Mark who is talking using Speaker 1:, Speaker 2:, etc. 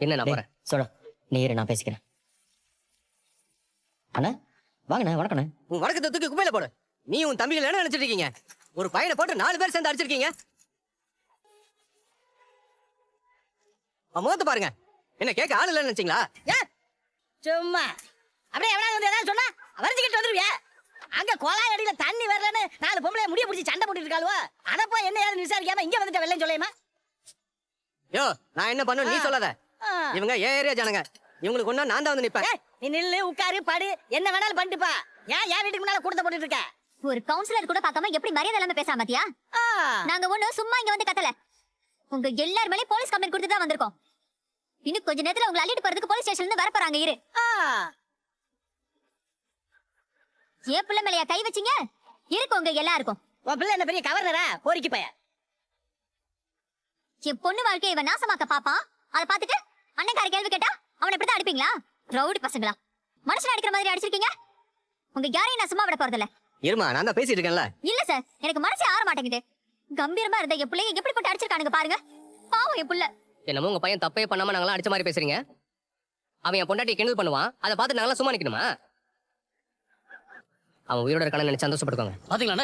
Speaker 1: என்ன நான் போறேன்.
Speaker 2: சொல்ல நீ இரு, நான் பேசிக்கிறேன். அண்ணா வாங்கண்ணே. வணக்கண்ணே.
Speaker 1: உன் வணக்கத்தை தூக்கி குப்பையில போடு. நீ உன் தம்பிகள் என்ன நினைச்சிட்டு இருக்கீங்க? ஒரு பையனை போட்டு 4 பேர் சேர்ந்து அடிச்சிருக்கீங்க. முகத்தை பாருங்க. என்ன கேட்க ஆள் இல்லைன்னு நினைச்சீங்களா?
Speaker 3: சும்மா அப்படியே எவனாவது வந்து ஏதாவது சொன்னா வரைஞ்சிக்கிட்டு வந்துருவியா? அங்க கோலா அடியில தண்ணி வரலன்னு 4 பொம்பளை முடிய பிடிச்சி சண்டை போட்டுட்டு இருக்காளுவோ. அதப்போ என்ன யாரும் விசாரிக்காம இங்க வந்துட்ட வெள்ளம் சொல்லையுமா?
Speaker 1: யோ, நான் என்ன பண்ணு நீ சொல்லாத. இவங்க ஏரியா ஜனங்க. இவங்களுக்கு ஒண்ணா நான் தான் வந்து நிப்பேன்.
Speaker 3: நீ நில்லு, உட்காரு, படு, என்ன வேணாலும் பண்ணிட்டுப்பா. ஏன் வீட்டுக்கு முன்னால கூட்டத்தை போட்டுட்டு இருக்க?
Speaker 4: ஒரு கவுன்சிலர் கூட பார்க்காம எப்படி மரியாதை இல்லாம பேசாம பாத்தியா? நாங்க ஒண்ணு சும்மா இங்க வந்து கத்தல. உங்க எல்லார் மேலயும் போலீஸ் கம்ப்ளைண்ட் கொடுத்து தான் வந்திருக்கோம். இன்னும் கொஞ்ச நேரத்துல உங்களை அள்ளிட்டு போறதுக்கு போலீஸ் ஸ்டேஷன்ல இருந்து வர போறாங்க. இரு. ஏன் பிள்ளை மேலையா கை வச்சீங்க? இருக்கு உங்க எல்லாருக்கும்.
Speaker 3: உன் பிள்ளை என்ன பெரிய கவர்னரா? போரிக்கு பைய.
Speaker 4: என் பொண்ணு வாழ்க்கையை இவன் நாசமாக்க பாப்பான். அதை பாத்துட்டு அண்ணன்கார கேள்வி கேட்டா அவனை இப்படித்தான் அடிப்பீங்களா? ரவுடி பசங்களா? மனுஷன் அடிக்கிற மாதிரி அடிச்சிருக்கீங்க. உங்க யாரையும் நான் சும்மா விட போறதில்ல.
Speaker 1: இருமா, நான் தான் பேசிட்டு இருக்கேன்ல.
Speaker 4: இல்ல சார், எனக்கு மனசே ஆற மாட்டேங்குது. கம்பீரமா இருந்த என் பிள்ளைய எப்படி போட்டு அடிச்சிருக்கானுங்க பாருங்க. பாவம் என் புள்ள.
Speaker 1: என்னமோ உங்க பையன் தப்பே பண்ணாம நாங்களாம் அடிச்ச மாதிரி பேசுறீங்க. அவன் என் பொண்டாட்டி கிண்டல் பண்ணுவான். அதை பார்த்து நாங்களாம் சும்மா நிக்கணுமா? அவன் உயிரோட இருக்கானு நினைச்சு சந்தோஷப்படுவாங்க.
Speaker 5: பாத்தீங்களா